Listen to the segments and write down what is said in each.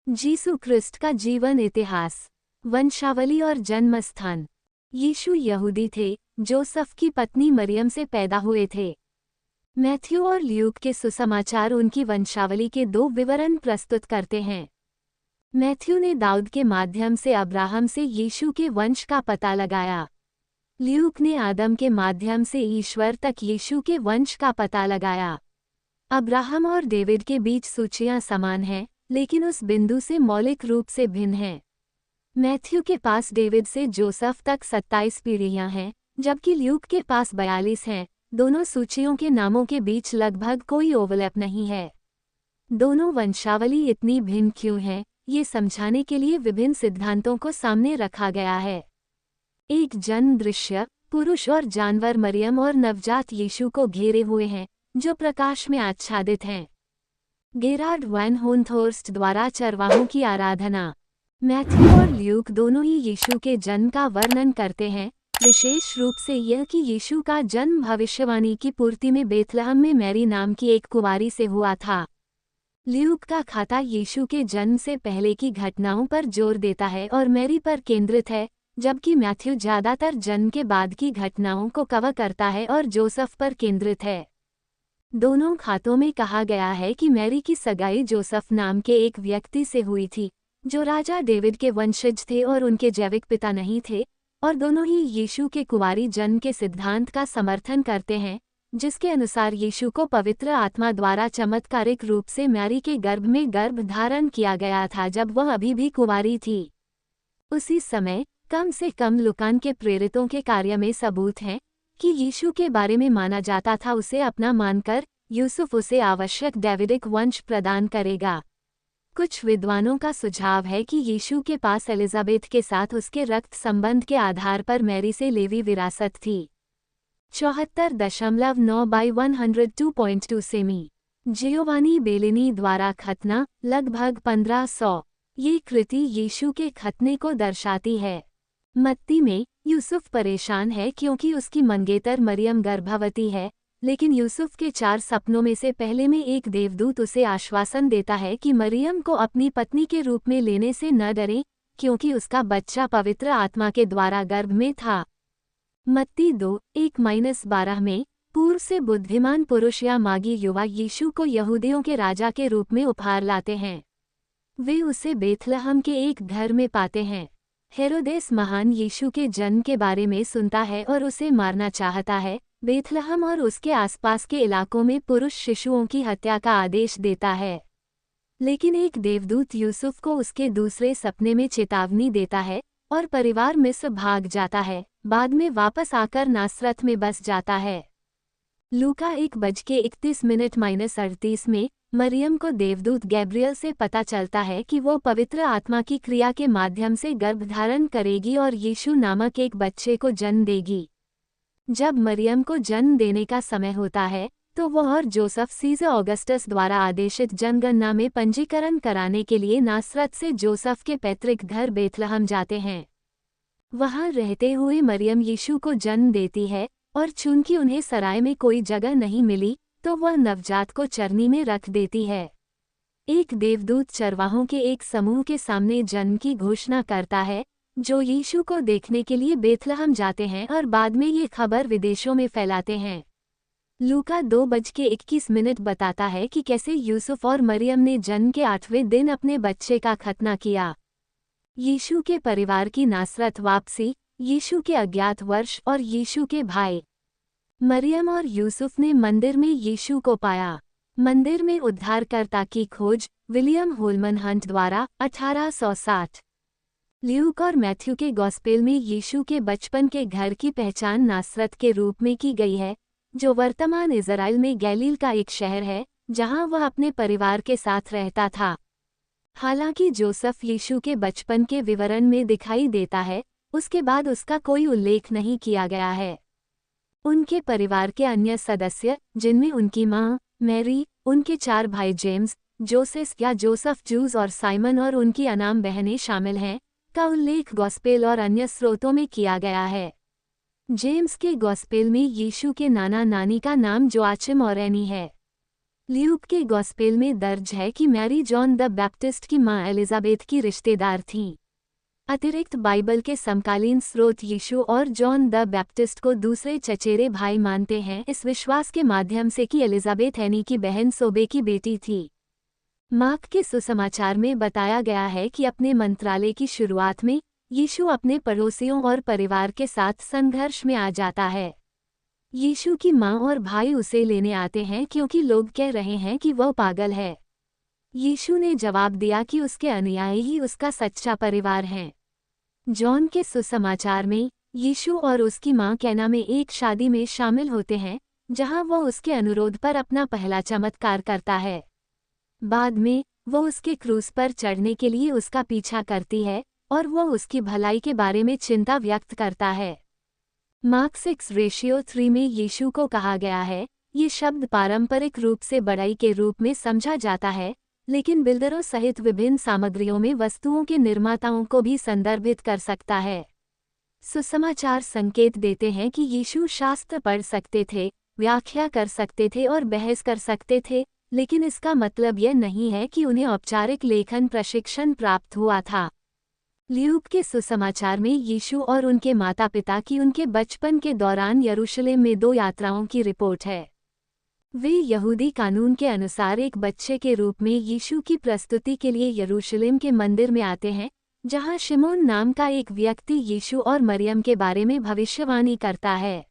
यीशु Christ का जीवन इतिहास, वंशावली और जन्म स्थान। यीशु यहूदी थे, जोसफ की पत्नी मरियम से पैदा हुए थे। मैथ्यू और ल्यूक के सुसमाचार उनकी वंशावली के दो विवरण प्रस्तुत करते हैं। मैथ्यू ने दाऊद के माध्यम से अब्राहम से यीशु के वंश का पता लगाया। ल्यूक ने आदम के माध्यम से ईश्वर तक यीशु के वंश का पता लगाया। अब्राहम और डेविड के बीच सूचियां समान हैं, लेकिन उस बिंदु से मौलिक रूप से भिन्न हैं। मैथ्यू के पास डेविड से जोसफ तक 27 पीढ़ियां हैं, जबकि ल्यूक के पास 42 हैं। दोनों सूचियों के नामों के बीच लगभग कोई ओवरलैप नहीं है। दोनों वंशावली इतनी भिन्न क्यों है, ये समझाने के लिए विभिन्न सिद्धांतों को सामने रखा गया है। एक जन्म दृश्य, पुरुष और जानवर मरियम और नवजात यीशु को घेरे हुए हैं, जो प्रकाश में आच्छादित हैं। गेरार्ड वैन होन्थोर्स्ट द्वारा चरवाहों की आराधना। मैथ्यू और ल्यूक दोनों ही यीशु के जन्म का वर्णन करते हैं, विशेष रूप से यह कि यीशु का जन्म भविष्यवाणी की पूर्ति में बेथलहम में मैरी नाम की एक कुंवारी से हुआ था। ल्यूक का खाता यीशु के जन्म से पहले की घटनाओं पर जोर देता है और मैरी पर केंद्रित है, जबकि मैथ्यू ज्यादातर जन्म के बाद की घटनाओं को कवर करता है और जोसफ पर केंद्रित है। दोनों खातों में कहा गया है कि मैरी की सगाई जोसफ नाम के एक व्यक्ति से हुई थी, जो राजा डेविड के वंशज थे और उनके जैविक पिता नहीं थे, और दोनों ही यीशु के कुंवारी जन्म के सिद्धांत का समर्थन करते हैं, जिसके अनुसार यीशु को पवित्र आत्मा द्वारा चमत्कारिक रूप से मैरी के गर्भ में गर्भ धारण किया गया था जब वह अभी भी कुंवारी थी। उसी समय कम से कम लुकान के प्रेरितों के कार्य में सबूत हैं कि यीशु के बारे में माना जाता था उसे अपना मानकर यूसुफ उसे आवश्यक डेविडिक वंश प्रदान करेगा। कुछ विद्वानों का सुझाव है कि यीशु के पास एलिजाबेथ के साथ उसके रक्त संबंध के आधार पर मैरी से लेवी विरासत थी। 74.9/102.2 सेमी। जियोवानी बेलिनी द्वारा खतना, लगभग 1500। ये कृति यीशु के खतने को दर्शाती है। मत्ती में यूसुफ परेशान है क्योंकि उसकी मंगेतर मरियम गर्भवती है, लेकिन यूसुफ के 4 सपनों में से पहले में एक देवदूत उसे आश्वासन देता है कि मरियम को अपनी पत्नी के रूप में लेने से न डरें, क्योंकि उसका बच्चा पवित्र आत्मा के द्वारा गर्भ में था। मत्ती 2:1-12 में पूर्व से बुद्धिमान पुरुष या मागी युवा यीशु को यहूदियों के राजा के रूप में उपहार लाते हैं। वे उसे बेथलहम के एक घर में पाते हैं। हेरोदेस महान यीशु के जन्म के बारे में सुनता है और उसे मारना चाहता है। बेथलहम और उसके आसपास के इलाकों में पुरुष शिशुओं की हत्या का आदेश देता है, लेकिन एक देवदूत यूसुफ को उसके दूसरे सपने में चेतावनी देता है और परिवार मिस्र भाग जाता है, बाद में वापस आकर नासरत में बस जाता है। लूका 1:31 में मरियम को देवदूत गैब्रियल से पता चलता है कि वो पवित्र आत्मा की क्रिया के माध्यम से गर्भधारण करेगी और यीशु नामक एक बच्चे को जन्म देगी। जब मरियम को जन्म देने का समय होता है, तो वह और जोसफ सीज़र ऑगस्टस द्वारा आदेशित जनगणना में पंजीकरण कराने के लिए नासरत से जोसफ के पैतृक घर बेथलहम जाते हैं। वहां रहते हुए मरियम यीशु को जन्म देती है, और चूंकि उन्हें सराय में कोई जगह नहीं मिली, तो वह नवजात को चरनी में रख देती है। एक देवदूत चरवाहों के एक समूह के सामने जन्म की घोषणा करता है, जो यीशु को देखने के लिए बेथलहम जाते हैं और बाद में ये खबर विदेशों में फैलाते हैं। लूका 2:21 बताता है कि कैसे यूसुफ और मरियम ने जन्म के 8वें दिन अपने बच्चे का खतना किया। यीशु के परिवार की नासरत वापसी, यीशु के अज्ञात वर्ष और यीशु के भाई। मरियम और यूसुफ ने मंदिर में यीशु को पाया। मंदिर में उद्धारकर्ता की खोज, विलियम होलमन हंट द्वारा 1860। ल्यूक और मैथ्यू के गॉस्पेल में यीशु के बचपन के घर की पहचान नासरत के रूप में की गई है, जो वर्तमान इज़राइल में गैलील का एक शहर है, जहां वह अपने परिवार के साथ रहता था। हालांकि जोसफ यीशु के बचपन के विवरण में दिखाई देता है, उसके बाद उसका कोई उल्लेख नहीं किया गया है। उनके परिवार के अन्य सदस्य, जिनमें उनकी मां मैरी, उनके 4 भाई जेम्स, जोसेफ या जोसफ जूस और साइमन और उनकी अनाम बहनें शामिल हैं, का उल्लेख गॉस्पेल और अन्य स्रोतों में किया गया है। जेम्स के गॉस्पेल में यीशु के नाना नानी का नाम जोआचिम और एनी है। ल्यूक के गॉस्पेल में दर्ज है कि मैरी जॉन द बैप्टिस्ट की मां एलिजाबेथ की रिश्तेदार थीं। अतिरिक्त बाइबल के समकालीन स्रोत यीशु और जॉन द बैप्टिस्ट को दूसरे चचेरे भाई मानते हैं, इस विश्वास के माध्यम से कि एलिजाबेथ एनी की बहन सोबे की बेटी थी। मार्क के सुसमाचार में बताया गया है कि अपने मंत्रालय की शुरुआत में यीशु अपने पड़ोसियों और परिवार के साथ संघर्ष में आ जाता है। यीशु की मां और भाई उसे लेने आते हैं क्योंकि लोग कह रहे हैं कि वह पागल है। यीशु ने जवाब दिया कि उसके अनुयायी ही उसका सच्चा परिवार हैं। जॉन के सुसमाचार में यीशु और उसकी मां कैना में एक शादी में शामिल होते हैं, जहां वह उसके अनुरोध पर अपना पहला चमत्कार करता है। बाद में वह उसके क्रूस पर चढ़ने के लिए उसका पीछा करती है और वह उसकी भलाई के बारे में चिंता व्यक्त करता है। मार्क 6:3 में यीशु को कहा गया है, ये शब्द पारंपरिक रूप से बड़ाई के रूप में समझा जाता है, लेकिन बिल्डरों सहित विभिन्न सामग्रियों में वस्तुओं के निर्माताओं को भी संदर्भित कर सकता है। सुसमाचार संकेत देते हैं कि यीशु शास्त्र पढ़ सकते थे, व्याख्या कर सकते थे और बहस कर सकते थे, लेकिन इसका मतलब यह नहीं है कि उन्हें औपचारिक लेखन प्रशिक्षण प्राप्त हुआ था। ल्यूक के सुसमाचार में यीशु और उनके माता पिता की उनके बचपन के दौरान यरूशलेम में 2 यात्राओं की रिपोर्ट है। वे यहूदी कानून के अनुसार एक बच्चे के रूप में यीशु की प्रस्तुति के लिए यरूशलेम के मंदिर में आते हैं, जहां शिमोन नाम का एक व्यक्ति यीशु और मरियम के बारे में भविष्यवाणी करता है।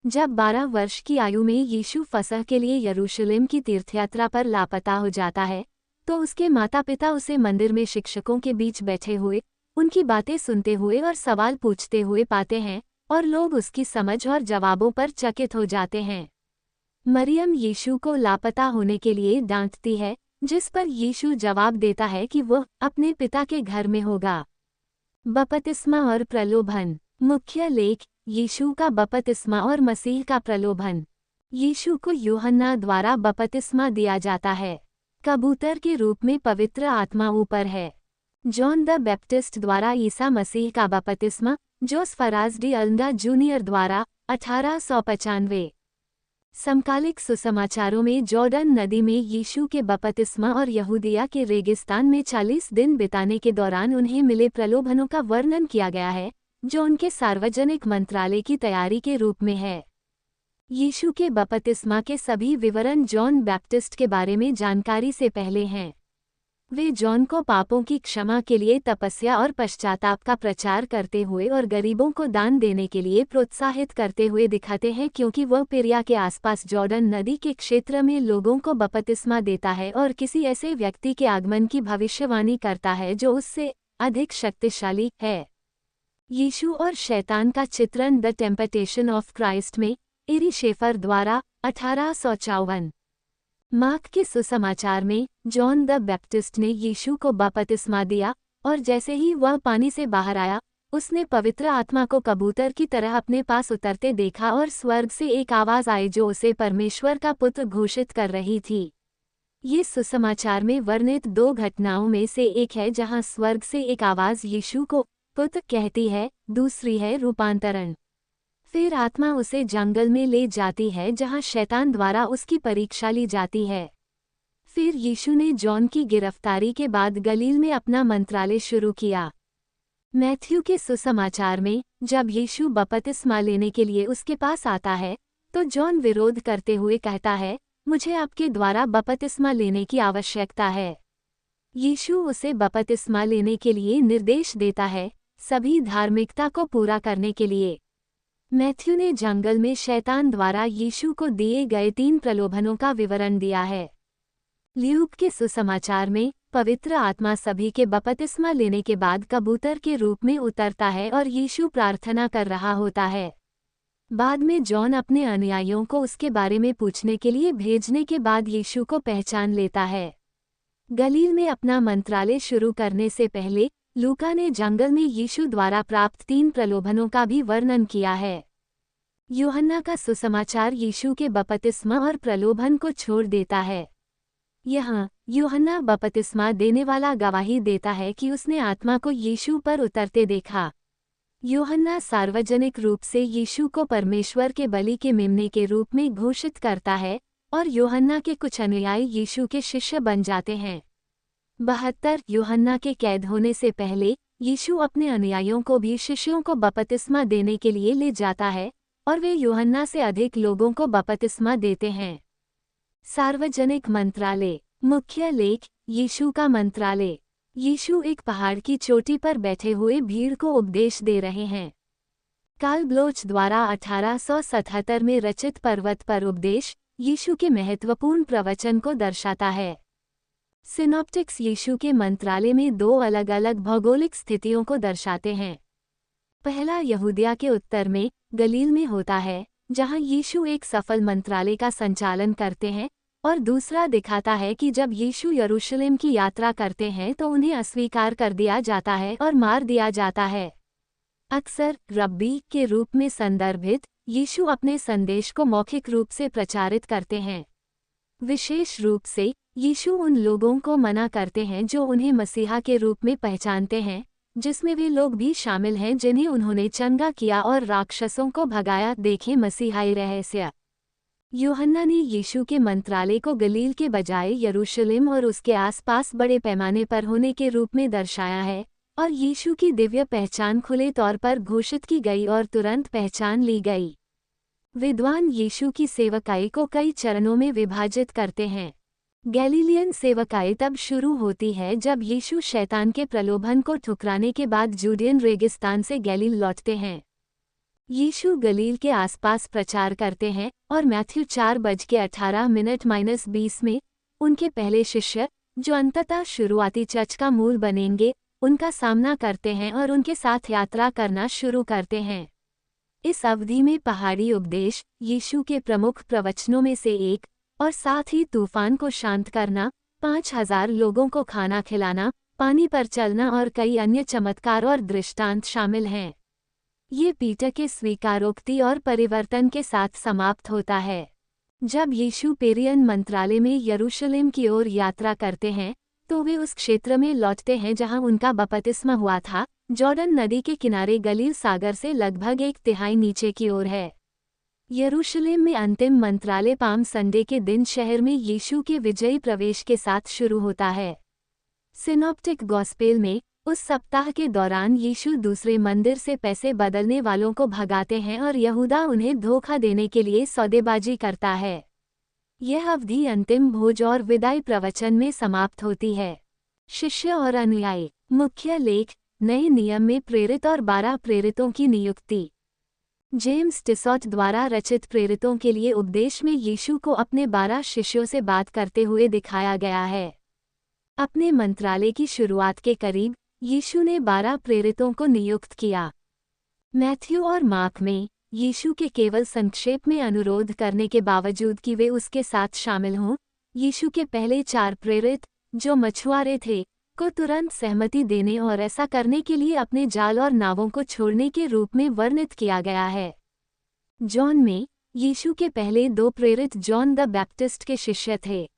जब 12 वर्ष की आयु में यीशु फसह के लिए यरूशलेम की तीर्थयात्रा पर लापता हो जाता है, तो उसके माता पिता उसे मंदिर में शिक्षकों के बीच बैठे हुए, उनकी बातें सुनते हुए और सवाल पूछते हुए पाते हैं, और लोग उसकी समझ और जवाबों पर चकित हो जाते हैं। मरियम यीशु को लापता होने के लिए डांटती है, जिस पर यीशु जवाब देता है कि वह अपने पिता के घर में होगा। बपतिस्मा और प्रलोभन। मुख्य लेख: यीशु का बपतिस्मा और मसीह का प्रलोभन। यीशु को यूहन्ना द्वारा बपतिस्मा दिया जाता है। कबूतर के रूप में पवित्र आत्मा ऊपर है। जॉन द बैप्टिस्ट द्वारा ईसा मसीह का बपतिस्मा, जोस फराज डी अल्दा जूनियर द्वारा 1895। समकालिक सुसमाचारों में जॉर्डन नदी में यीशु के बपतिस्मा और यहूदिया के रेगिस्तान में 40 दिन बिताने के दौरान उन्हें मिले प्रलोभनों का वर्णन किया गया है, जो उनके सार्वजनिक मंत्रालय की तैयारी के रूप में है। यीशु के बपतिस्मा के सभी विवरण जॉन बैप्टिस्ट के बारे में जानकारी से पहले हैं। वे जॉन को पापों की क्षमा के लिए तपस्या और पश्चाताप का प्रचार करते हुए और गरीबों को दान देने के लिए प्रोत्साहित करते हुए दिखाते हैं, क्योंकि वह पेरिया के आसपास जॉर्डन नदी के क्षेत्र में लोगों को बपतिस्मा देता है और किसी ऐसे व्यक्ति के आगमन की भविष्यवाणी करता है जो उससे अधिक शक्तिशाली है। यीशु और शैतान का चित्रण द टेम्पटेशन ऑफ क्राइस्ट में एरी शेफर द्वारा 1854। मार्क के सुसमाचार में जॉन द बैप्टिस्ट ने यीशु को बपतिस्मा दिया, और जैसे ही वह पानी से बाहर आया, उसने पवित्र आत्मा को कबूतर की तरह अपने पास उतरते देखा और स्वर्ग से एक आवाज़ आई जो उसे परमेश्वर का पुत्र घोषित कर रही थी। ये सुसमाचार में वर्णित 2 घटनाओं में से एक है जहां स्वर्ग से एक आवाज़ यीशु को पुत्र कहती है, दूसरी है रूपांतरण। फिर आत्मा उसे जंगल में ले जाती है जहां शैतान द्वारा उसकी परीक्षा ली जाती है। फिर यीशु ने जॉन की गिरफ्तारी के बाद गलील में अपना मंत्रालय शुरू किया। मैथ्यू के सुसमाचार में जब यीशु बपतिस्मा लेने के लिए उसके पास आता है, तो जॉन विरोध करते हुए कहता है, मुझे आपके द्वारा बपतिस्मा लेने की आवश्यकता है। यीशु उसे बपतिस्मा लेने के लिए निर्देश देता है, सभी धार्मिकता को पूरा करने के लिए। मैथ्यू ने जंगल में शैतान द्वारा यीशु को दिए गए 3 प्रलोभनों का विवरण दिया है। ल्यूक के सुसमाचार में पवित्र आत्मा सभी के बपतिस्मा लेने के बाद कबूतर के रूप में उतरता है और यीशु प्रार्थना कर रहा होता है। बाद में जॉन अपने अनुयायियों को उसके बारे में पूछने के लिए भेजने के बाद यीशु को पहचान लेता है। गलील में अपना मंत्रालय शुरू करने से पहले लूका ने जंगल में यीशु द्वारा प्राप्त 3 प्रलोभनों का भी वर्णन किया है। यूहन्ना का सुसमाचार यीशु के बपतिस्मा और प्रलोभन को छोड़ देता है। यहाँ यूहन्ना बपतिस्मा देने वाला गवाही देता है कि उसने आत्मा को यीशु पर उतरते देखा। यूहन्ना सार्वजनिक रूप से यीशु को परमेश्वर के बलि के मेमने के रूप में घोषित करता है, और यूहन्ना के कुछ अनुयायी यीशु के शिष्य बन जाते हैं। 72 यूहन्ना के कैद होने से पहले यीशु अपने अनुयायियों को भी शिष्यों को बपतिस्मा देने के लिए ले जाता है और वे यूहन्ना से अधिक लोगों को बपतिस्मा देते हैं। सार्वजनिक मंत्रालय। मुख्य लेख। यीशु का मंत्रालय। यीशु एक पहाड़ की चोटी पर बैठे हुए भीड़ को उपदेश दे रहे हैं। कार्ल ब्लोच द्वारा 1877 में रचित पर्वत पर उपदेश यीशु के महत्वपूर्ण प्रवचन को दर्शाता है। सिनॉप्टिक्स यीशु के मंत्रालय में दो अलग अलग भौगोलिक स्थितियों को दर्शाते हैं। पहला यहूदिया के उत्तर में गलील में होता है, जहां यीशु एक सफल मंत्रालय का संचालन करते हैं, और दूसरा दिखाता है कि जब यीशु यरूशलेम की यात्रा करते हैं तो उन्हें अस्वीकार कर दिया जाता है और मार दिया जाता है। अक्सर रब्बी के रूप में संदर्भित यीशु अपने संदेश को मौखिक रूप से प्रचारित करते हैं। विशेष रूप से यीशु उन लोगों को मना करते हैं जो उन्हें मसीहा के रूप में पहचानते हैं, जिसमें वे लोग भी शामिल हैं जिन्हें उन्होंने चंगा किया और राक्षसों को भगाया। देखें मसीहाई रहस्य। यूहन्ना ने यीशु के मंत्रालय को गलील के बजाय यरूशलेम और उसके आसपास बड़े पैमाने पर होने के रूप में दर्शाया है, और यीशु की दिव्य पहचान खुले तौर पर घोषित की गई और तुरंत पहचान ली गई। विद्वान यीशु की सेवकाई को कई चरणों में विभाजित करते हैं। गैलीलियन सेवकाई तब शुरू होती है जब यीशु शैतान के प्रलोभन को ठुकराने के बाद जूडियन रेगिस्तान से गलील लौटते हैं। यीशु गलील के आसपास प्रचार करते हैं और मैथ्यू 4:18-20 में उनके पहले शिष्य, जो अंततः शुरुआती चर्च का मूल बनेंगे, उनका सामना करते हैं और उनके साथ यात्रा करना शुरू करते हैं। इस अवधि में पहाड़ी उपदेश यीशु के प्रमुख प्रवचनों में से एक, और साथ ही तूफान को शांत करना, 5000 लोगों को खाना खिलाना, पानी पर चलना और कई अन्य चमत्कार और दृष्टांत शामिल हैं। ये पीटर के स्वीकारोक्ति और परिवर्तन के साथ समाप्त होता है। जब यीशु पेरियन मंत्रालय में यरूशलेम की ओर यात्रा करते हैं तो वे उस क्षेत्र में लौटते हैं जहां उनका बपतिस्मा हुआ था, जॉर्डन नदी के किनारे गलील सागर से लगभग 1/3 नीचे की ओर है। यरूशलेम में अंतिम मंत्रालय पाम संडे के दिन शहर में यीशु के विजयी प्रवेश के साथ शुरू होता है। सिनॉप्टिक गॉस्पेल में उस सप्ताह के दौरान यीशु दूसरे मंदिर से पैसे बदलने वालों को भगाते हैं और यहूदा उन्हें धोखा देने के लिए सौदेबाजी करता है। यह अवधि अंतिम भोज और विदाई प्रवचन में समाप्त होती है। शिष्य और अनुयायी। मुख्य लेख। नए नियम में प्रेरित और 12 प्रेरितों की नियुक्ति। जेम्स टिसॉट द्वारा रचित प्रेरितों के लिए उपदेश में यीशु को अपने 12 शिष्यों से बात करते हुए दिखाया गया है। अपने मंत्रालय की शुरुआत के करीब यीशु ने 12 प्रेरितों को नियुक्त किया। मैथ्यू और मार्क में यीशु के केवल संक्षेप में अनुरोध करने के बावजूद कि वे उसके साथ शामिल हों, यीशु के पहले 4 प्रेरित, जो मछुआरे थे, को तुरंत सहमति देने और ऐसा करने के लिए अपने जाल और नावों को छोड़ने के रूप में वर्णित किया गया है। जॉन में यीशु के पहले 2 प्रेरित जॉन द बैप्टिस्ट के शिष्य थे।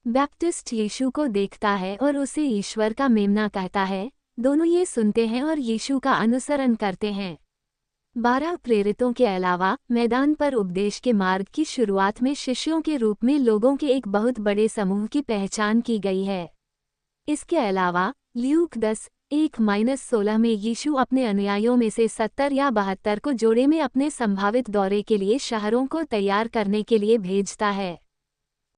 बैप्टिस्ट यीशु को देखता है और उसे ईश्वर का मेमना कहता है। दोनों ये सुनते हैं और यीशु का अनुसरण करते हैं। 12 प्रेरितों के अलावा मैदान पर उपदेश के मार्ग की शुरुआत में शिष्यों के रूप में लोगों के एक बहुत बड़े समूह की पहचान की गई है। इसके अलावा ल्यूक 10:1-16 में यीशु अपने अनुयायियों में से 70 या 72 को जोड़े में अपने संभावित दौरे के लिए शहरों को तैयार करने के लिए भेजता है।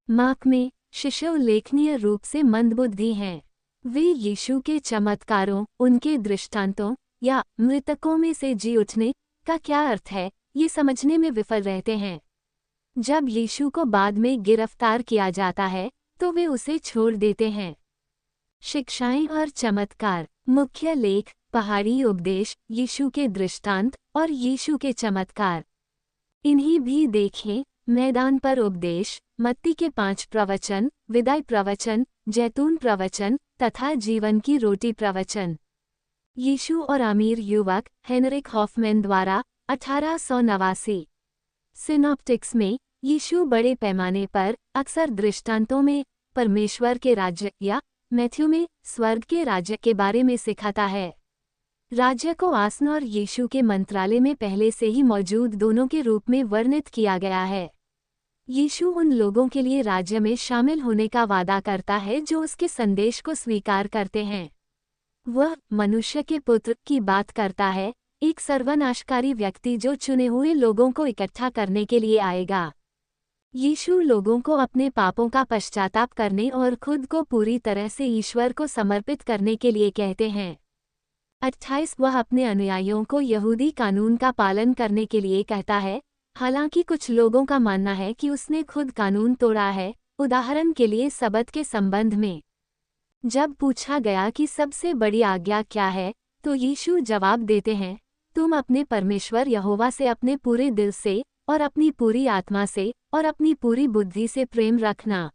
मार्क में शिष्य उल्लेखनीय रूप से मंदबुद्धि हैं। वे यीशु के चमत्कारों, उनके दृष्टांतों या मृतकों में से जी उठने का क्या अर्थ है, ये समझने में विफल रहते हैं। जब यीशु को बाद में गिरफ्तार किया जाता है तो वे उसे छोड़ देते हैं। शिक्षाएं और चमत्कार। मुख्य लेख। पहाड़ी उपदेश, यीशु के दृष्टांत और यीशु के चमत्कार। इन्हीं भी देखें। मैदान पर उपदेश, मत्ती के 5 प्रवचन, विदाई प्रवचन, जैतून प्रवचन तथा जीवन की रोटी प्रवचन। यीशु और अमीर युवक, हेनरिक हॉफमैन द्वारा 1889। सिनॉप्टिक्स में यीशु बड़े पैमाने पर अक्सर दृष्टांतों में परमेश्वर के राज्य या मैथ्यू में स्वर्ग के राज्य के बारे में सिखाता है। राज्य को आसन और यीशु के मंत्रालय में पहले से ही मौजूद दोनों के रूप में वर्णित किया गया है। यीशु उन लोगों के लिए राज्य में शामिल होने का वादा करता है जो उसके संदेश को स्वीकार करते हैं। वह मनुष्य के पुत्र की बात करता है, एक सर्वनाशकारी व्यक्ति जो चुने हुए लोगों को इकट्ठा करने के लिए आएगा। यीशु लोगों को अपने पापों का पश्चाताप करने और खुद को पूरी तरह से ईश्वर को समर्पित करने के लिए कहते हैं। 28 वह अपने अनुयायियों को यहूदी कानून का पालन करने के लिए कहता है, हालांकि कुछ लोगों का मानना है कि उसने खुद कानून तोड़ा है, उदाहरण के लिए सबत के संबंध में। जब पूछा गया कि सबसे बड़ी आज्ञा क्या है, तो यीशु जवाब देते हैं, तुम अपने परमेश्वर यहोवा से अपने पूरे दिल से और अपनी पूरी आत्मा से और अपनी पूरी बुद्धि से प्रेम रखना।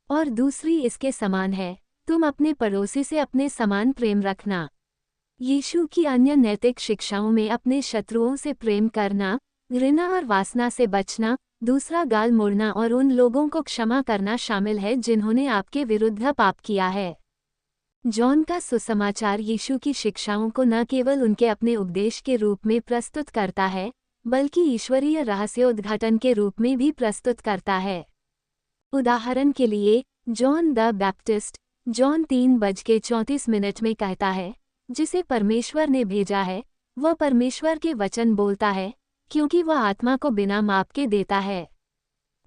और दूसरी इसके समान है, तुम अपने पड़ोसी से अपने समान प्रेम रखना। यीशु की अन्य नैतिक शिक्षाओं में अपने शत्रुओं से प्रेम करना, घृणा और वासना से बचना, दूसरा गाल मोड़ना और उन लोगों को क्षमा करना शामिल है जिन्होंने आपके विरुद्ध पाप किया है। जॉन का सुसमाचार यीशु की शिक्षाओं को न केवल उनके अपने उपदेश के रूप में प्रस्तुत करता है, बल्कि ईश्वरीय रहस्योद्घाटन के रूप में भी प्रस्तुत करता है। उदाहरण के लिए, जॉन द बैप्टिस्ट जॉन 3:34 में कहता है, जिसे परमेश्वर ने भेजा है, वह परमेश्वर के वचन बोलता है, क्योंकि वह आत्मा को बिना माप के देता है।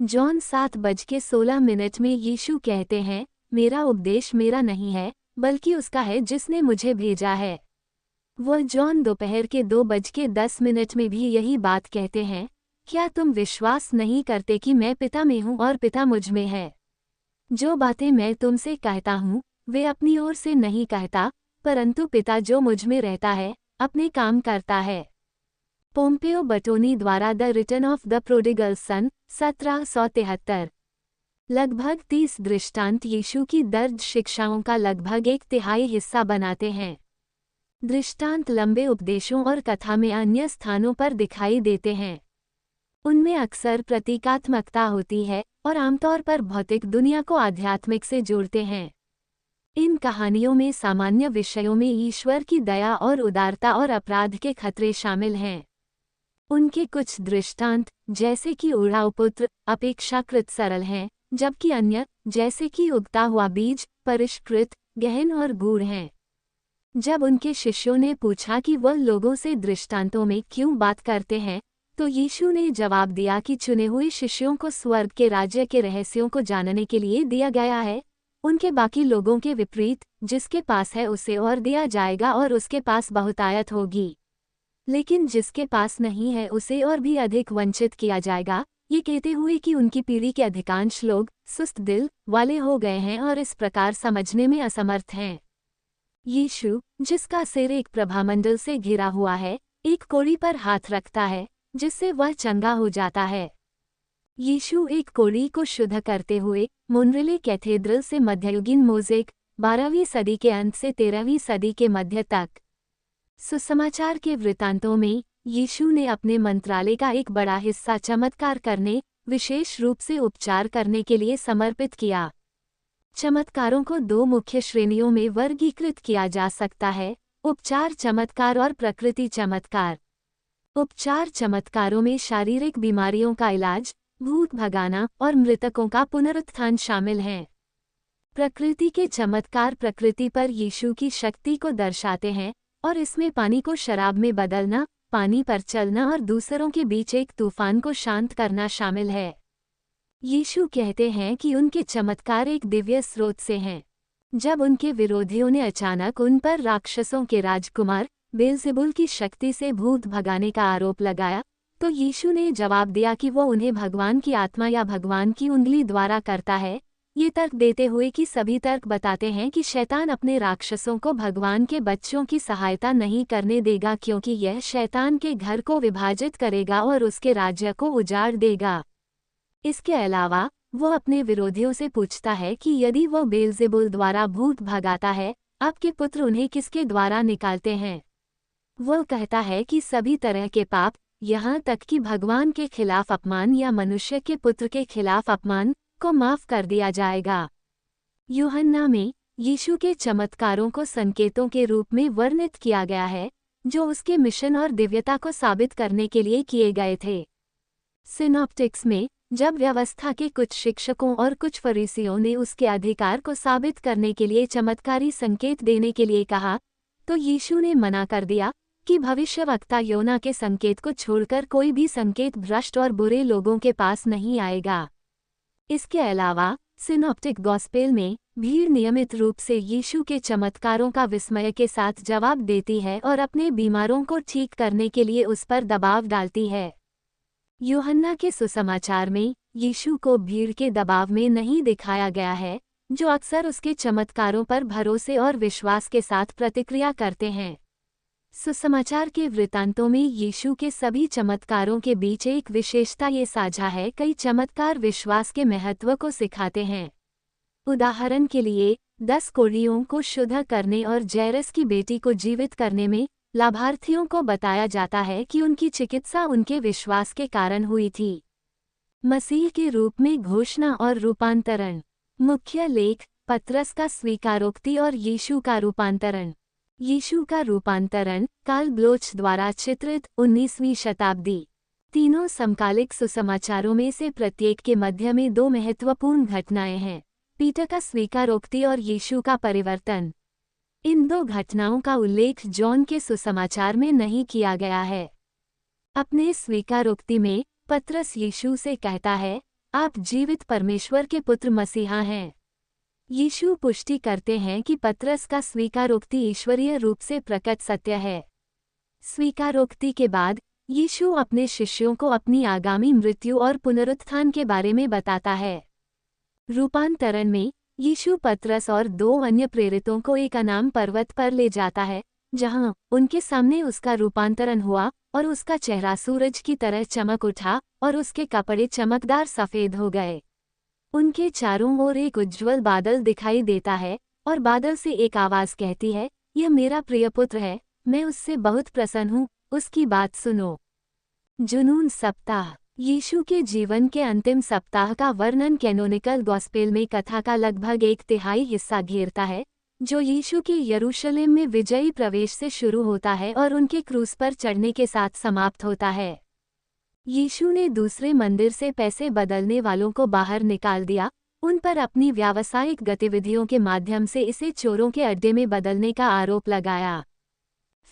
जॉन 7:16 में यीशु कहते हैं, मेरा उपदेश मेरा नहीं है, बल्कि उसका है जिसने मुझे भेजा है। वह जॉन दोपहर के 2:10 में भी यही बात कहते हैं, क्या तुम विश्वास नहीं करते कि मैं पिता में हूँ और पिता मुझ में है? जो बातें मैं तुमसे कहता हूँ, वे अपनी ओर से नहीं कहता, परंतु पिता जो मुझ में रहता है, अपने काम करता है। पोम्पेओ बटोनी द्वारा the return of the prodigal सन 1773। लगभग 30 दृष्टांत यीशु की दर्ज शिक्षाओं का लगभग 1/3 हिस्सा बनाते हैं। दृष्टांत लंबे उपदेशों और कथा में अन्य स्थानों पर दिखाई देते हैं। उनमें अक्सर प्रतीकात्मकता होती है और आमतौर पर भौतिक दुनिया को आध्यात्मिक से जोड़ते हैं। इन कहानियों में सामान्य विषयों में ईश्वर की दया और उदारता और अपराध के खतरे शामिल हैं। उनके कुछ दृष्टांत, जैसे कि उड़ाऊ पुत्र, अपेक्षाकृत सरल हैं, जबकि अन्य, जैसे कि उगता हुआ बीज, परिष्कृत, गहन और गूढ़ हैं। जब उनके शिष्यों ने पूछा कि वह लोगों से दृष्टांतों में क्यों बात करते हैं, तो यीशु ने जवाब दिया कि चुने हुए शिष्यों को स्वर्ग के राज्य के रहस्यों को जानने के लिए दिया गया है। उनके बाकी लोगों के विपरीत, जिसके पास है उसे और दिया जाएगा और उसके पास बहुतायत होगी, लेकिन जिसके पास नहीं है उसे और भी अधिक वंचित किया जाएगा, ये कहते हुए कि उनकी पीढ़ी के अधिकांश लोग सुस्त दिल वाले हो गए हैं और इस प्रकार समझने में असमर्थ हैं। यीशु, जिसका सिर एक प्रभामंडल से घिरा हुआ है, एक कोड़ी पर हाथ रखता है, जिससे वह चंगा हो जाता है। यीशु एक कोड़ी को शुद्ध करते हुए मोनरेले कैथेड्रल से मध्ययुगीन मोज़ेक 12वीं सदी के अंत से 13वीं सदी के मध्य तक। सुसमाचार के वृत्तांतों में यीशु ने अपने मंत्रालय का एक बड़ा हिस्सा चमत्कार करने, विशेष रूप से उपचार करने के लिए समर्पित किया। चमत्कारों को 2 मुख्य श्रेणियों में वर्गीकृत किया जा सकता है, उपचार चमत्कार और प्रकृति चमत्कार। उपचार चमत्कारों में शारीरिक बीमारियों का इलाज, भूत भगाना और मृतकों का पुनरुत्थान शामिल हैं। प्रकृति के चमत्कार प्रकृति पर यीशु की शक्ति को दर्शाते हैं और इसमें पानी को शराब में बदलना, पानी पर चलना और दूसरों के बीच एक तूफान को शांत करना शामिल है। यीशु कहते हैं कि उनके चमत्कार एक दिव्य स्रोत से हैं। जब उनके विरोधियों ने अचानक उन पर राक्षसों के राजकुमार बेलज़ेबुल की शक्ति से भूत भगाने का आरोप लगाया, तो यीशु ने जवाब दिया कि वो उन्हें भगवान की आत्मा या भगवान की उंगली द्वारा करता है, ये तर्क देते हुए कि सभी तर्क बताते हैं कि शैतान अपने राक्षसों को भगवान के बच्चों की सहायता नहीं करने देगा, क्योंकि यह शैतान के घर को विभाजित करेगा और उसके राज्य को उजाड़ देगा। इसके अलावा वो अपने विरोधियों से पूछता है कि यदि वो बेलज़ेबुल द्वारा भूत भगाता है, आपके पुत्र उन्हें किसके द्वारा निकालते हैं? वो कहता है कि सभी तरह के पाप, यहाँ तक कि भगवान के खिलाफ अपमान या मनुष्य के पुत्र के खिलाफ अपमान को माफ कर दिया जाएगा। यूहन्ना में यीशु के चमत्कारों को संकेतों के रूप में वर्णित किया गया है, जो उसके मिशन और दिव्यता को साबित करने के लिए किए गए थे। सिनॉप्टिक्स में जब व्यवस्था के कुछ शिक्षकों और कुछ फरीसियों ने उसके अधिकार को साबित करने के लिए चमत्कारी संकेत देने के लिए कहा, तो यीशु ने मना कर दिया कि भविष्यवक्ता योना के संकेत को छोड़कर कोई भी संकेत भ्रष्ट और बुरे लोगों के पास नहीं आएगा। इसके अलावा सिनॉप्टिक गॉस्पेल में भीड़ नियमित रूप से यीशु के चमत्कारों का विस्मय के साथ जवाब देती है और अपने बीमारों को ठीक करने के लिए उस पर दबाव डालती है। यूहन्ना के सुसमाचार में यीशु को भीड़ के दबाव में नहीं दिखाया गया है, जो अक्सर उसके चमत्कारों पर भरोसे और विश्वास के साथ प्रतिक्रिया करते हैं। सुसमाचार के वृत्तांतों में यीशु के सभी चमत्कारों के बीच एक विशेषता ये साझा है, कई चमत्कार विश्वास के महत्व को सिखाते हैं। उदाहरण के लिए 10 कोढ़ियों को शुद्ध करने और जैरस की बेटी को जीवित करने में लाभार्थियों को बताया जाता है कि उनकी चिकित्सा उनके विश्वास के कारण हुई थी। मसीह के रूप में घोषणा और रूपांतरण। मुख्य लेख पतरस का स्वीकारोक्ति और यीशु का रूपांतरण। यीशु का रूपांतरण कार्ल ब्लोच द्वारा चित्रित 19वीं शताब्दी। तीनों समकालिक सुसमाचारों में से प्रत्येक के मध्य में दो महत्वपूर्ण घटनाएं हैं, पीटर का स्वीकारोक्ति और यीशु का परिवर्तन। इन दो घटनाओं का उल्लेख जॉन के सुसमाचार में नहीं किया गया है। अपने स्वीकारोक्ति में पतरस यीशु से कहता है, आप जीवित परमेश्वर के पुत्र मसीहा हैं। यीशु पुष्टि करते हैं कि पतरस का स्वीकारोक्ति ईश्वरीय रूप से प्रकट सत्य है। स्वीकारोक्ति के बाद यीशु अपने शिष्यों को अपनी आगामी मृत्यु और पुनरुत्थान के बारे में बताता है। रूपांतरण में यीशु पतरस और 2 अन्य प्रेरितों को एक अनाम पर्वत पर ले जाता है, जहां उनके सामने उसका रूपांतरण हुआ और उसका चेहरा सूरज की तरह चमक उठा और उसके कपड़े चमकदार सफेद हो गए। उनके चारों ओर एक उज्ज्वल बादल दिखाई देता है और बादल से एक आवाज कहती है, यह मेरा प्रिय पुत्र है, मैं उससे बहुत प्रसन्न हूँ, उसकी बात सुनो। जुनून सप्ताह। यीशु के जीवन के अंतिम सप्ताह का वर्णन कैनोनिकल गॉस्पेल में कथा का लगभग 1/3 हिस्सा घेरता है, जो यीशु के यरूशलेम में विजयी प्रवेश से शुरू होता है और उनके क्रूस पर चढ़ने के साथ समाप्त होता है। यीशु ने दूसरे मंदिर से पैसे बदलने वालों को बाहर निकाल दिया, उन पर अपनी व्यावसायिक गतिविधियों के माध्यम से इसे चोरों के अड्डे में बदलने का आरोप लगाया।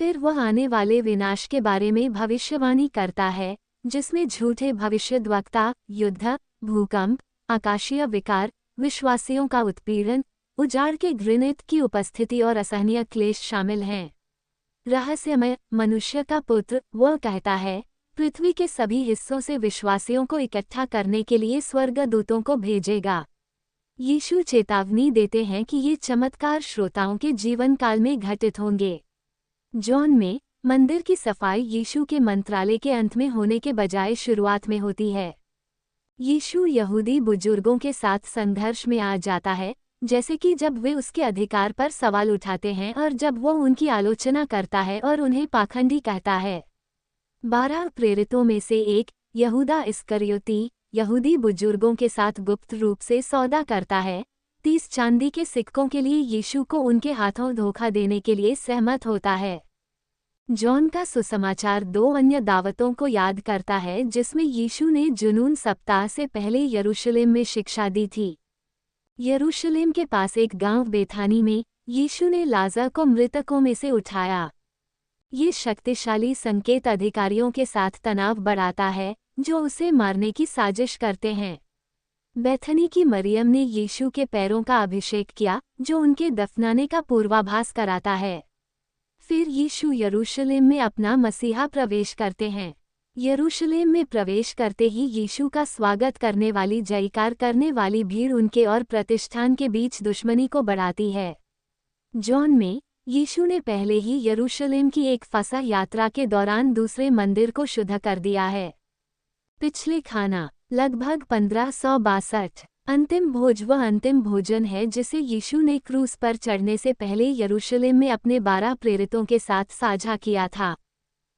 फिर वह आने वाले विनाश के बारे में भविष्यवाणी करता है, जिसमें झूठे भविष्यद्वक्ता, युद्ध, भूकंप, आकाशीय विकार, विश्वासियों का उत्पीड़न, उजाड़ के घृणित की उपस्थिति और असहनीय क्लेश शामिल हैं। रहस्यमय मनुष्य का पुत्र, वह कहता है, पृथ्वी के सभी हिस्सों से विश्वासियों को इकट्ठा करने के लिए स्वर्गदूतों को भेजेगा। यीशु चेतावनी देते हैं कि ये चमत्कार श्रोताओं के जीवन काल में घटित होंगे। जॉन में मंदिर की सफाई यीशु के मंत्रालय के अंत में होने के बजाय शुरुआत में होती है। यीशु यहूदी बुजुर्गों के साथ संघर्ष में आ जाता है, जैसे कि जब वे उसके अधिकार पर सवाल उठाते हैं और जब वो उनकी आलोचना करता है और उन्हें पाखंडी कहता है। 12 प्रेरितों में से एक, यहूदा इस्करियोती, यहूदी बुजुर्गों के साथ गुप्त रूप से सौदा करता है, 30 चांदी के सिक्कों के लिए यीशु को उनके हाथों धोखा देने के लिए सहमत होता है। जॉन का सुसमाचार 2 अन्य दावतों को याद करता है, जिसमें यीशु ने जुनून सप्ताह से पहले यरूशलेम में शिक्षा दी थी। यरूशलेम के पास एक गांव बेथानी में यीशु ने लाजर को मृतकों में से उठाया। ये शक्तिशाली संकेत अधिकारियों के साथ तनाव बढ़ाता है, जो उसे मारने की साजिश करते हैं। बेथनी की मरियम ने यीशु के पैरों का अभिषेक किया, जो उनके दफनाने का पूर्वाभास कराता है। फिर यीशु यरूशलेम में अपना मसीहा प्रवेश करते हैं। यरूशलेम में प्रवेश करते ही यीशु का स्वागत करने वाली जयकार करने वाली भीड़ उनके और प्रतिष्ठान के बीच दुश्मनी को बढ़ाती है। जॉन में यीशु ने पहले ही यरूशलेम की एक फसह यात्रा के दौरान दूसरे मंदिर को शुद्ध कर दिया है। पिछले खाना लगभग 1562। अंतिम भोज वह अंतिम भोजन है जिसे यीशु ने क्रूस पर चढ़ने से पहले यरूशलेम में अपने 12 प्रेरितों के साथ साझा किया था।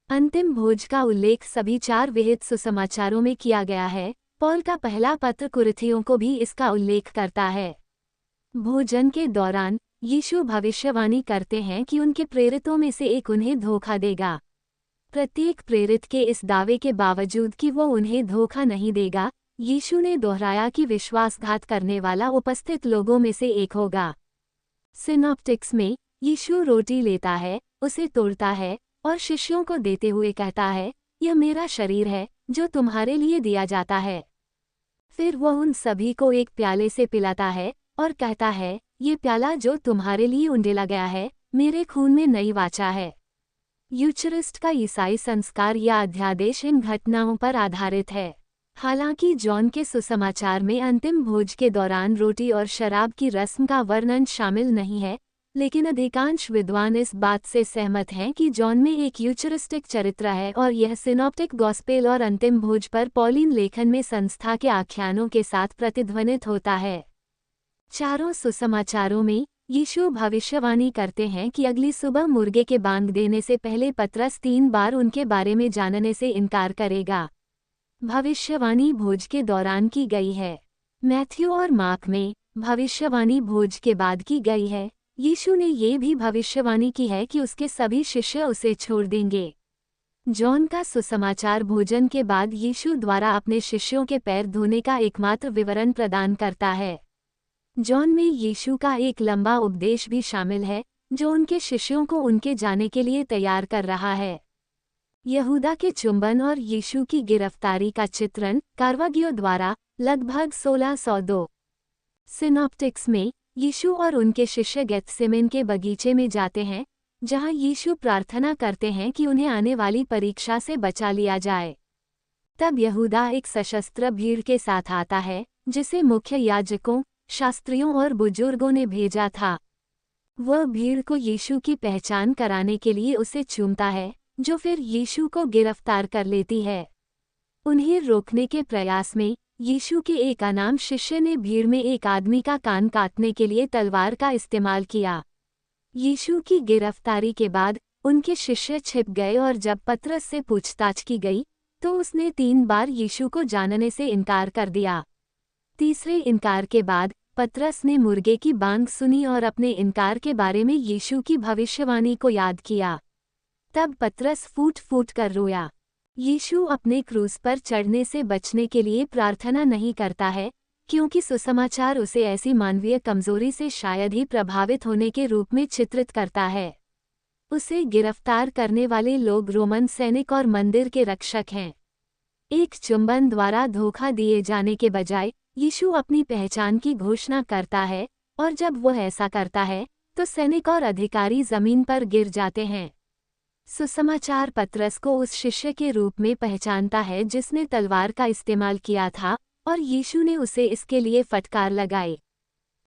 अंतिम भोज का उल्लेख सभी 4 विहित सुसमाचारों में किया गया है। पौल का पहला पत्र कुरिन्थियों को भी इसका उल्लेख करता है। भोजन के दौरान यीशु भविष्यवाणी करते हैं कि उनके प्रेरितों में से एक उन्हें धोखा देगा। प्रत्येक प्रेरित के इस दावे के बावजूद कि वो उन्हें धोखा नहीं देगा, यीशु ने दोहराया कि विश्वासघात करने वाला उपस्थित लोगों में से एक होगा। सिनॉप्टिक्स में यीशु रोटी लेता है, उसे तोड़ता है और शिष्यों को देते हुए कहता है, यह मेरा शरीर है जो तुम्हारे लिए दिया जाता है। फिर वह उन सभी को एक प्याले से पिलाता है और कहता है, ये प्याला जो तुम्हारे लिए उंडेला गया है, मेरे खून में नई वाचा है। यूचरिस्ट का ईसाई संस्कार या अध्यादेश इन घटनाओं पर आधारित है। हालांकि जॉन के सुसमाचार में अंतिम भोज के दौरान रोटी और शराब की रस्म का वर्णन शामिल नहीं है, लेकिन अधिकांश विद्वान इस बात से सहमत हैं कि जॉन में एक यूचरिस्टिक चरित्र है और यह सिनॉप्टिक गॉस्पेल और अंतिम भोज पर पॉलिन लेखन में संस्था के आख्यानों के साथ प्रतिध्वनित होता है। चारों सुसमाचारों में यीशु भविष्यवाणी करते हैं कि अगली सुबह मुर्गे के बांग देने से पहले पतरस 3 बार उनके बारे में जानने से इनकार करेगा। भविष्यवाणी भोज के दौरान की गई है। मैथ्यू और मार्क में भविष्यवाणी भोज के बाद की गई है। यीशु ने ये भी भविष्यवाणी की है कि उसके सभी शिष्य उसे छोड़ देंगे। जॉन का सुसमाचार भोजन के बाद यीशु द्वारा अपने शिष्यों के पैर धोने का एकमात्र विवरण प्रदान करता है। जॉन में यीशु का एक लंबा उपदेश भी शामिल है जो उनके शिष्यों को उनके जाने के लिए तैयार कर रहा है। यहूदा के चुंबन और यीशु की गिरफ्तारी का चित्रण कार्वागियो द्वारा लगभग 1602। सिनॉप्टिक्स में यीशु और उनके शिष्य गेत्सेमेन के बगीचे में जाते हैं, जहां यीशु प्रार्थना करते हैं कि उन्हें आने वाली परीक्षा से बचा लिया जाए। तब यहूदा एक सशस्त्र भीड़ के साथ आता है जिसे मुख्य याजकों, शास्त्रियों और बुजुर्गों ने भेजा था। वह भीड़ को यीशु की पहचान कराने के लिए उसे चूमता है, जो फिर यीशु को गिरफ्तार कर लेती है। उन्हें रोकने के प्रयास में यीशु के एक अनाम शिष्य ने भीड़ में एक आदमी का कान काटने के लिए तलवार का इस्तेमाल किया। यीशु की गिरफ्तारी के बाद उनके शिष्य छिप गए और जब पतरस से पूछताछ की गई तो उसने 3 बार यीशु को जानने से इनकार कर दिया। तीसरे इनकार के बाद पतरस ने मुर्गे की बांग सुनी और अपने इनकार के बारे में यीशु की भविष्यवाणी को याद किया। तब पतरस फूट फूट कर रोया। यीशु अपने क्रूस पर चढ़ने से बचने के लिए प्रार्थना नहीं करता है, क्योंकि सुसमाचार उसे ऐसी मानवीय कमजोरी से शायद ही प्रभावित होने के रूप में चित्रित करता है। उसे गिरफ्तार करने वाले लोग रोमन सैनिक और मंदिर के रक्षक हैं। एक चुंबन द्वारा धोखा दिए जाने के बजाय यीशु अपनी पहचान की घोषणा करता है, और जब वह ऐसा करता है तो सैनिक और अधिकारी जमीन पर गिर जाते हैं। सुसमाचार पतरस को उस शिष्य के रूप में पहचानता है जिसने तलवार का इस्तेमाल किया था, और यीशु ने उसे इसके लिए फटकार लगाई।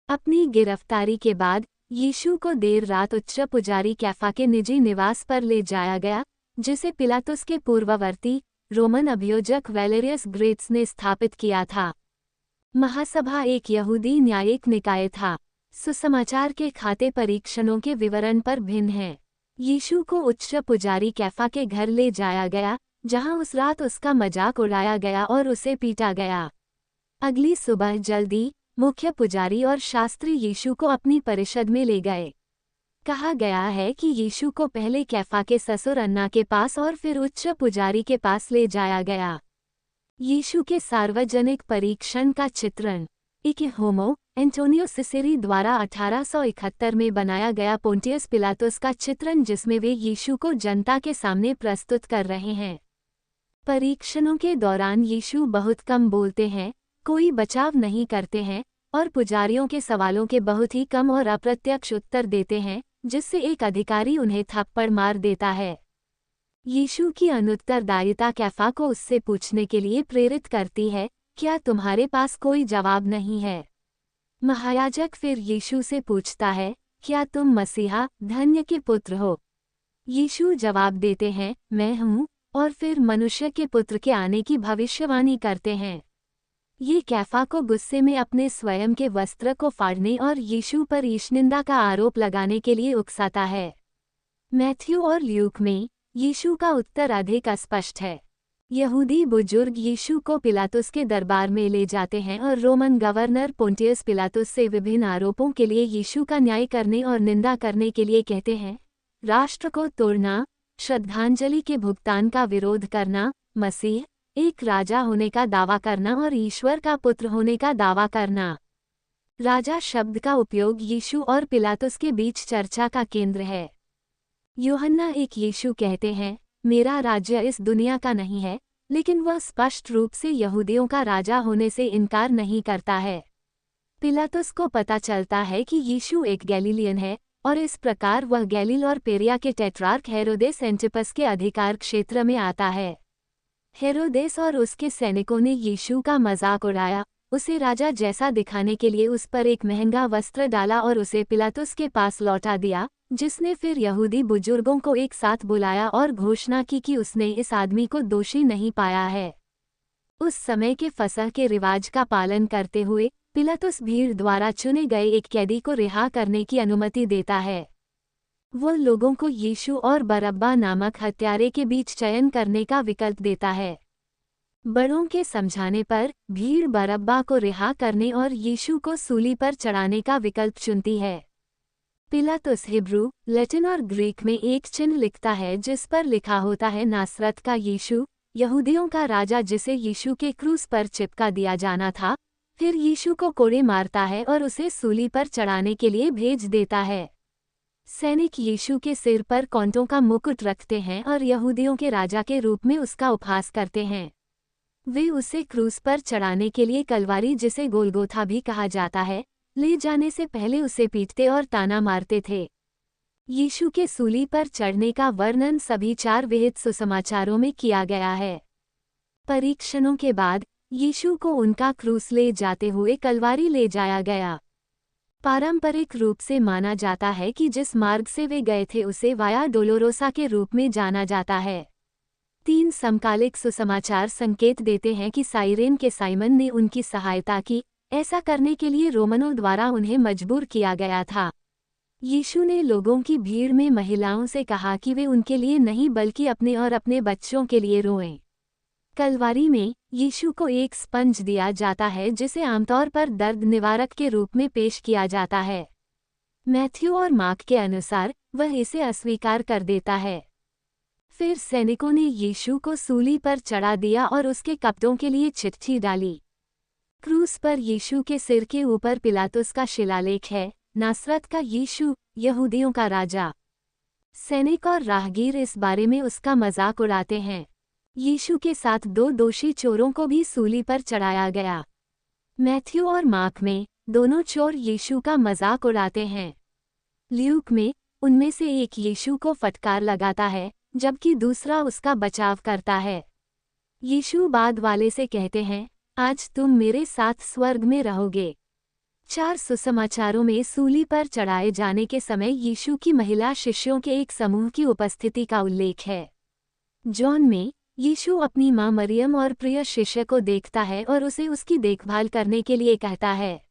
अपनी गिरफ्तारी के बाद यीशु को देर रात उच्च पुजारी कैफा के निजी निवास पर ले जाया गया, जिसे पिलातुस के पूर्ववर्ती रोमन अभियोजक वैलेरियस ग्रेट्स ने स्थापित किया था। महासभा एक यहूदी न्यायिक निकाय था। सुसमाचार के खाते परीक्षणों के विवरण पर भिन्न हैं। यीशु को उच्च पुजारी कैफा के घर ले जाया गया, जहां उस रात उसका मजाक उड़ाया गया और उसे पीटा गया। अगली सुबह जल्दी मुख्य पुजारी और शास्त्री यीशु को अपनी परिषद में ले गए। कहा गया है कि यीशु को पहले कैफा के ससुर अन्ना के पास और फिर उच्च पुजारी के पास ले जाया गया। यीशु के सार्वजनिक परीक्षण का चित्रण इके होमो एंटोनियो सिसेरी द्वारा 1871 में बनाया गया पोंटियस पिलातुस का चित्रण, जिसमें वे यीशु को जनता के सामने प्रस्तुत कर रहे हैं। परीक्षणों के दौरान यीशु बहुत कम बोलते हैं, कोई बचाव नहीं करते हैं और पुजारियों के सवालों के बहुत ही कम और अप्रत्यक्ष उत्तर देते हैं, जिससे एक अधिकारी उन्हें थप्पड़ मार देता है। यीशु की अनुत्तरदायिता कैफा को उससे पूछने के लिए प्रेरित करती है, क्या तुम्हारे पास कोई जवाब नहीं है? महायाजक फिर यीशु से पूछता है, क्या तुम मसीहा धन्य के पुत्र हो? यीशु जवाब देते हैं, मैं हूँ, और फिर मनुष्य के पुत्र के आने की भविष्यवाणी करते हैं। ये कैफा को गुस्से में अपने स्वयं के वस्त्र को फाड़ने और यीशु पर ईशनिंदा का आरोप लगाने के लिए उकसाता है। मैथ्यू और ल्यूक में यीशु का उत्तर अधिक अस्पष्ट है। यहूदी बुजुर्ग यीशु को पिलातुस के दरबार में ले जाते हैं और रोमन गवर्नर पोंटियस पिलातुस से विभिन्न आरोपों के लिए यीशु का न्याय करने और निंदा करने के लिए कहते हैं। राष्ट्र को तोड़ना, श्रद्धांजलि के भुगतान का विरोध करना, मसीह एक राजा होने का दावा करना और ईश्वर का पुत्र होने का दावा करना। राजा शब्द का उपयोग यीशु और पिलातुस के बीच चर्चा का केंद्र है। यूहन्ना एक यीशु कहते हैं, मेरा राज्य इस दुनिया का नहीं है, लेकिन वह स्पष्ट रूप से यहूदियों का राजा होने से इनकार नहीं करता है। पिलातुस को पता चलता है कि यीशु एक गैलीलियन है और इस प्रकार वह गैलील और पेरिया के टेट्रार्क हेरोदेस एंटिपस के अधिकार क्षेत्र में आता है। हेरोदेस और उसके सैनिकों ने यीशु का मजाक उड़ाया, उसे राजा जैसा दिखाने के लिए उस पर एक महंगा वस्त्र डाला और उसे पिलातुस के पास लौटा दिया, जिसने फिर यहूदी बुजुर्गों को एक साथ बुलाया और घोषणा की कि उसने इस आदमी को दोषी नहीं पाया है। उस समय के फसह के रिवाज का पालन करते हुए पिलातुस भीड़ द्वारा चुने गए एक कैदी को रिहा करने की अनुमति देता है। वो लोगों को यीशु और बरअब्बा नामक हत्यारे के बीच चयन करने का विकल्प देता है। बड़ों के समझाने पर भीड़ बरअब्बा को रिहा करने और यीशु को सूली पर चढ़ाने का विकल्प चुनती है। पिलातुस हिब्रू, लैटिन और ग्रीक में एक चिन्ह लिखता है जिस पर लिखा होता है नासरत का यीशु, यहूदियों का राजा, जिसे यीशु के क्रूस पर चिपका दिया जाना था। फिर यीशु को कोड़े मारता है और उसे सूली पर चढ़ाने के लिए भेज देता है। सैनिक यीशु के सिर पर कौंटों का मुकुट रखते हैं और यहूदियों के राजा के रूप में उसका उपहास करते हैं। वे उसे क्रूस पर चढ़ाने के लिए कलवारी, जिसे गोलगोथा भी कहा जाता है, ले जाने से पहले उसे पीटते और ताना मारते थे। यीशु के सूली पर चढ़ने का वर्णन सभी 4 विहित सुसमाचारों में किया गया है। परीक्षणों के बाद यीशु को उनका क्रूस ले जाते हुए कलवारी ले जाया गया। पारंपरिक रूप से माना जाता है कि जिस मार्ग से वे गए थे उसे वाया डोलोरोसा के रूप में जाना जाता है। 3 समकालिक सुसमाचार संकेत देते हैं कि साइरेन के साइमन ने उनकी सहायता की। ऐसा करने के लिए रोमनों द्वारा उन्हें मजबूर किया गया था। यीशु ने लोगों की भीड़ में महिलाओं से कहा कि वे उनके लिए नहीं बल्कि अपने और अपने बच्चों के लिए रोएं। कलवारी में यीशु को एक स्पंज दिया जाता है जिसे आमतौर पर दर्द निवारक के रूप में पेश किया जाता है। मैथ्यू और मार्क के अनुसार वह इसे अस्वीकार कर देता है। फिर सैनिकों ने यीशु को सूली पर चढ़ा दिया और उसके कपड़ों के लिए चिट्ठी डाली। क्रूस पर यीशु के सिर के ऊपर पिलातुस का शिलालेख है, नासरत का यीशु, यहूदियों का राजा। सैनिक और राहगीर इस बारे में उसका मजाक उड़ाते हैं। यीशु के साथ 2 दोषी चोरों को भी सूली पर चढ़ाया गया। मैथ्यू और मार्क में दोनों चोर यीशु का मजाक उड़ाते हैं। ल्यूक में उनमें से एक यीशु को फटकार लगाता है, जबकि दूसरा उसका बचाव करता है। यीशु बाद वाले से कहते हैं, आज तुम मेरे साथ स्वर्ग में रहोगे। 4 सुसमाचारों में सूली पर चढ़ाए जाने के समय यीशु की महिला शिष्यों के एक समूह की उपस्थिति का उल्लेख है। जॉन में यीशु अपनी मां मरियम और प्रिय शिष्य को देखता है और उसे उसकी देखभाल करने के लिए कहता है।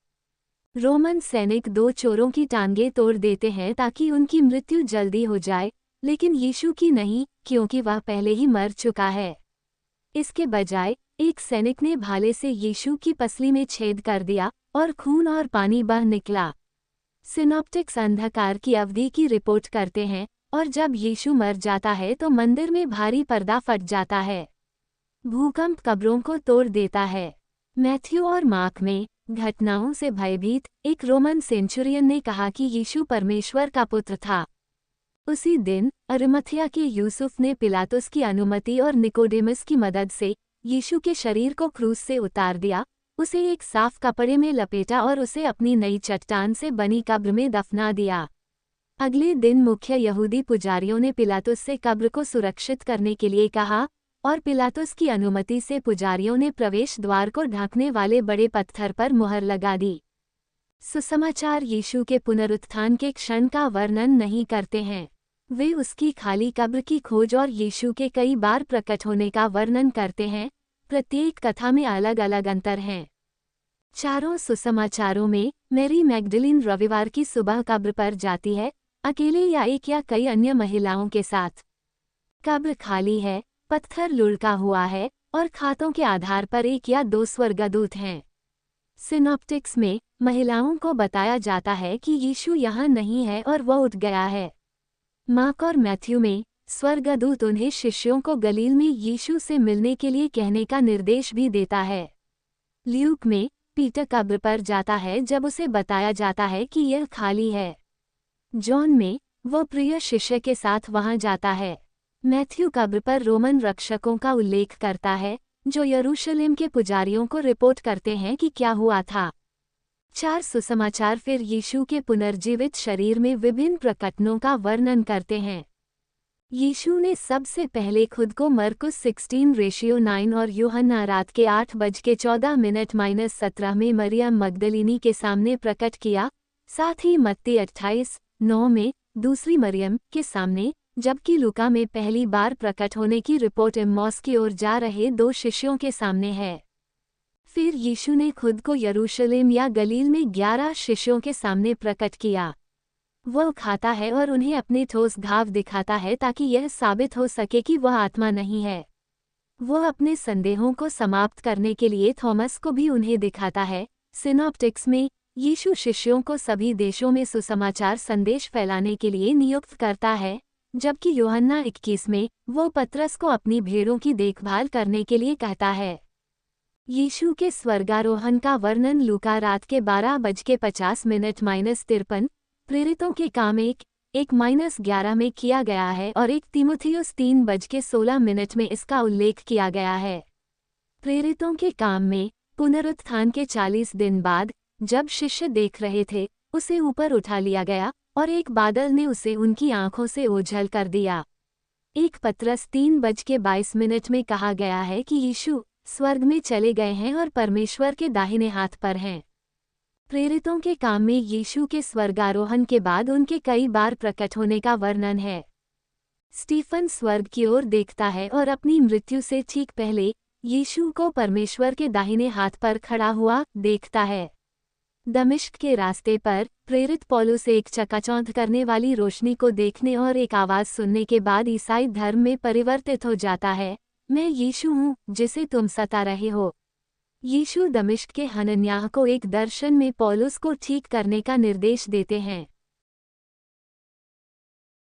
रोमन सैनिक 2 चोरों की टांगें तोड़ देते हैं ताकि उनकी मृत्यु जल्दी हो जाए, लेकिन यीशु की नहीं, क्योंकि वह पहले ही मर चुका है। इसके बजाय एक सैनिक ने भाले से यीशु की पसली में छेद कर दिया और खून और पानी बह निकला। सिनॉप्टिक्स अंधकार की अवधि की रिपोर्ट करते हैं और जब यीशु मर जाता है तो मंदिर में भारी पर्दा फट जाता है। भूकंप कब्रों को तोड़ देता है। मैथ्यू और मार्क में घटनाओं से भयभीत एक रोमन सेंचुरियन ने कहा कि यीशु परमेश्वर का पुत्र था। उसी दिन अरिमथिया के यूसुफ ने पिलातुस की अनुमति और निकोडेमस की मदद से यीशु के शरीर को क्रूस से उतार दिया, उसे एक साफ कपड़े में लपेटा और उसे अपनी नई चट्टान से बनी कब्र में दफना दिया। अगले दिन मुख्य यहूदी पुजारियों ने पिलातुस से कब्र को सुरक्षित करने के लिए कहा और पिलातुस की अनुमति से पुजारियों ने प्रवेश द्वार को ढकने वाले बड़े पत्थर पर मुहर लगा दी। सुसमाचार यीशु के पुनरुत्थान के क्षण का वर्णन नहीं करते हैं। वे उसकी खाली कब्र की खोज और यीशु के कई बार प्रकट होने का वर्णन करते हैं। प्रत्येक कथा में अलग अलग अंतर हैं। चारों सुसमाचारों में मैरी मैगडलीन रविवार की सुबह कब्र पर जाती है, अकेले या एक या कई अन्य महिलाओं के साथ। कब्र खाली है, पत्थर लुढ़का हुआ है और खातों के आधार पर 1 या 2 स्वर्गदूत हैं। सिनॉप्टिक्स में महिलाओं को बताया जाता है कि यीशु यहाँ नहीं है और वह उठ गया है। मार्क और मैथ्यू में स्वर्गदूत उन्हें शिष्यों को गलील में यीशु से मिलने के लिए कहने का निर्देश भी देता है। ल्यूक में पीटर कब्र पर जाता है जब उसे बताया जाता है कि यह खाली है। जॉन में वो प्रिय शिष्य के साथ वहां जाता है। मैथ्यू कब्र पर रोमन रक्षकों का उल्लेख करता है जो यरूशलेम के पुजारियों को रिपोर्ट करते हैं कि क्या हुआ था। 4 सुसमाचार फिर यीशु के पुनर्जीवित शरीर में विभिन्न प्रकटनों का वर्णन करते हैं। यीशु ने सबसे पहले खुद को मरकुस 16:9 और यूहन्ना रात के 8:14 में मरियम मगदलिनी के सामने प्रकट किया, साथ ही मत्ती 28:9 में दूसरी मरियम के सामने, जबकि लूका में पहली बार प्रकट होने की रिपोर्ट इम्मौस की ओर जा रहे 2 शिष्यों के सामने है। फिर यीशु ने खुद को यरूशलेम या गलील में 11 शिष्यों के सामने प्रकट किया। वह खाता है और उन्हें अपने ठोस घाव दिखाता है ताकि यह साबित हो सके कि वह आत्मा नहीं है। वह अपने संदेहों को समाप्त करने के लिए थॉमस को भी उन्हें दिखाता है। सिनॉप्टिक्स में यीशु शिष्यों को सभी देशों में सुसमाचार संदेश फैलाने के लिए नियुक्त करता है, जबकि यूहन्ना 21 में वो पतरस को अपनी भेड़ों की देखभाल करने के लिए कहता है। यीशु के स्वर्गारोहण का वर्णन लूका रात के 12:50 प्रेरितों के काम 1:11 में किया गया है और 1 तीमुथियुस 3:16 में इसका उल्लेख किया गया है। प्रेरितों के काम में पुनरुत्थान के 40 दिन बाद जब शिष्य देख रहे थे, उसे ऊपर उठा लिया गया और एक बादल ने उसे उनकी आंखों से ओझल कर दिया। 1 पतरस 3:22 में कहा गया है कि यीशु स्वर्ग में चले गए हैं और परमेश्वर के दाहिने हाथ पर हैं। प्रेरितों के काम में यीशु के स्वर्गारोहण के बाद उनके कई बार प्रकट होने का वर्णन है। स्टीफन स्वर्ग की ओर देखता है और अपनी मृत्यु से ठीक पहले यीशु को परमेश्वर के दाहिने हाथ पर खड़ा हुआ देखता है। दमिश्क के रास्ते पर प्रेरित पौलुस एक चकाचौंध करने वाली रोशनी को देखने और एक आवाज़ सुनने के बाद ईसाई धर्म में परिवर्तित हो जाता है, मैं यीशु हूँ जिसे तुम सता रहे हो। यीशु दमिश्क के हनन्याह को एक दर्शन में पौलुस को ठीक करने का निर्देश देते हैं।